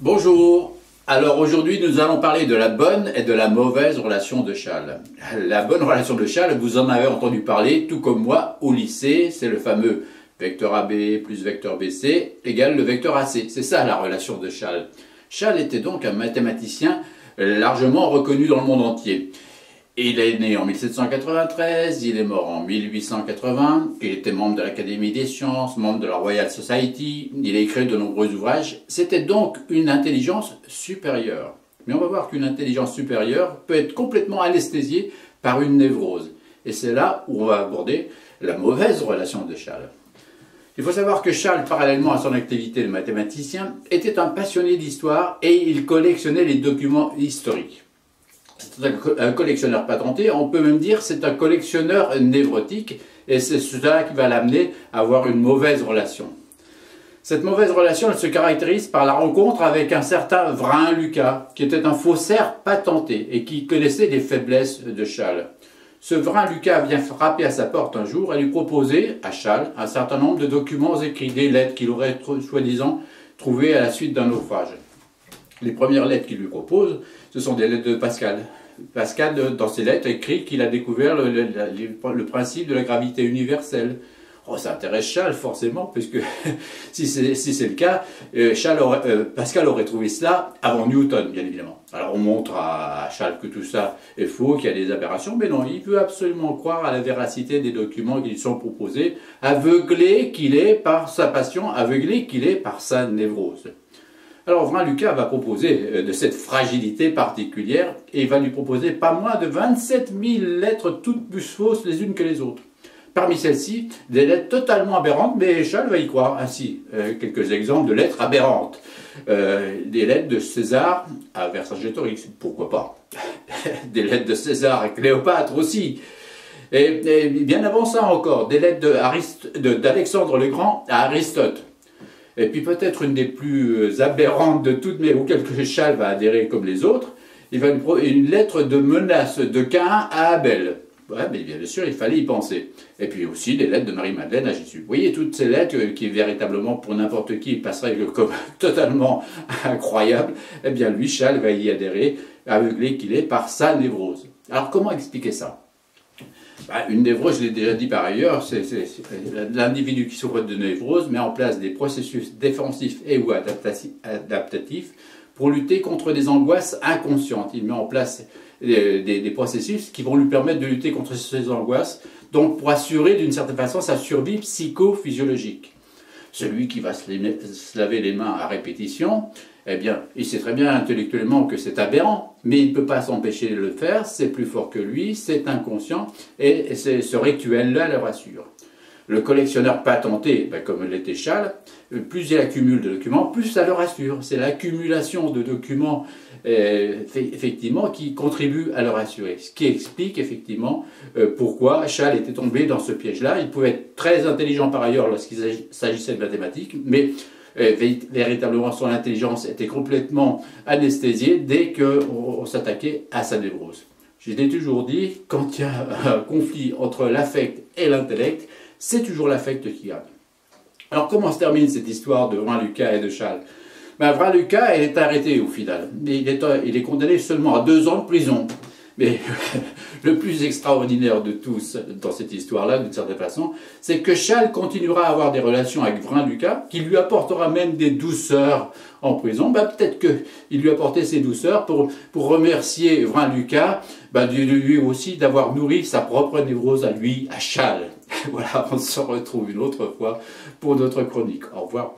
Bonjour. Alors aujourd'hui nous allons parler de la bonne et de la mauvaise relation de Chasles. La bonne relation de Chasles, vous en avez entendu parler, tout comme moi, au lycée, c'est le fameux vecteur AB plus vecteur BC égale le vecteur AC. C'est ça la relation de Chasles. Chasles était donc un mathématicien largement reconnu dans le monde entier. Il est né en 1793, il est mort en 1880, il était membre de l'Académie des sciences, membre de la Royal Society, il a écrit de nombreux ouvrages. C'était donc une intelligence supérieure. Mais on va voir qu'une intelligence supérieure peut être complètement anesthésiée par une névrose. Et c'est là où on va aborder la mauvaise relation de Chasles. Il faut savoir que Chasles, parallèlement à son activité de mathématicien, était un passionné d'histoire et il collectionnait les documents historiques. C'est un collectionneur patenté, on peut même dire c'est un collectionneur névrotique et c'est cela qui va l'amener à avoir une mauvaise relation. Cette mauvaise relation elle se caractérise par la rencontre avec un certain Vrain-Lucas qui était un faussaire patenté et qui connaissait les faiblesses de Chasles. Ce Vrain-Lucas vient frapper à sa porte un jour et lui proposer à Chasles un certain nombre de documents écrits, des lettres qu'il aurait soi-disant trouvées à la suite d'un naufrage. Les premières lettres qu'il lui propose, ce sont des lettres de Pascal. Pascal, dans ses lettres, écrit qu'il a découvert le principe de la gravité universelle. Oh, ça intéresse Chasles, forcément, puisque si c'est le cas, Pascal aurait trouvé cela avant Newton, bien évidemment. Alors on montre à Chasles que tout ça est faux, qu'il y a des aberrations, mais non, il peut absolument croire à la véracité des documents qui lui sont proposés, aveuglé qu'il est par sa passion, aveuglé qu'il est par sa névrose. Alors Vrain-Lucas va proposer de cette fragilité particulière et il va lui proposer pas moins de 27 000 lettres toutes plus fausses les unes que les autres. Parmi celles-ci, des lettres totalement aberrantes, mais Chasles va y croire. Ainsi, quelques exemples de lettres aberrantes. Des lettres de César à Vercingétorix, pourquoi pas. Des lettres de César à Cléopâtre aussi. Et bien avant ça encore, des lettres d'Alexandre le Grand à Aristote. Et puis peut-être une des plus aberrantes de toutes, mais auquel Chasles va adhérer comme les autres, il va une lettre de menace de Caïn à Abel. Ouais, mais bien sûr, il fallait y penser. Et puis aussi des lettres de Marie-Madeleine à Jésus. Vous voyez, toutes ces lettres qui, véritablement, pour n'importe qui, passeraient comme totalement incroyables, eh bien lui, Chasles, va y adhérer, aveuglé qu'il est par sa névrose. Alors comment expliquer ça? Une névrose, je l'ai déjà dit par ailleurs, c'est l'individu qui souffre de névrose met en place des processus défensifs et ou adaptatifs pour lutter contre des angoisses inconscientes. Il met en place des processus qui vont lui permettre de lutter contre ces angoisses, donc pour assurer d'une certaine façon sa survie psychophysiologique. Celui qui va se laver les mains à répétition, eh bien, il sait très bien intellectuellement que c'est aberrant, mais il ne peut pas s'empêcher de le faire, c'est plus fort que lui, c'est inconscient, et ce rituel-là le rassure. Le collectionneur patenté, comme l'était Chasles, plus il accumule de documents, plus ça le rassure. C'est l'accumulation de documents, effectivement, qui contribue à le rassurer. Ce qui explique, effectivement, pourquoi Chasles était tombé dans ce piège-là. Il pouvait être très intelligent par ailleurs lorsqu'il s'agissait de mathématiques, mais véritablement son intelligence était complètement anesthésiée dès qu'on s'attaquait à sa névrose. Je l'ai toujours dit, quand il y a un conflit entre l'affect et l'intellect, c'est toujours l'affect qui gagne. Alors comment se termine cette histoire de Vrain-Lucas et de Chasles? Vrain-Lucas est arrêté au final. Il est condamné seulement à 2 ans de prison. Mais le plus extraordinaire de tous dans cette histoire-là, d'une certaine façon, c'est que Chasles continuera à avoir des relations avec Vrain-Lucas, qui lui apportera même des douceurs en prison. Peut-être qu'il lui apportait ces douceurs pour remercier Vrain-Lucas, lui aussi d'avoir nourri sa propre névrose à lui, à Chasles. Voilà, on se retrouve une autre fois pour notre chronique. Au revoir.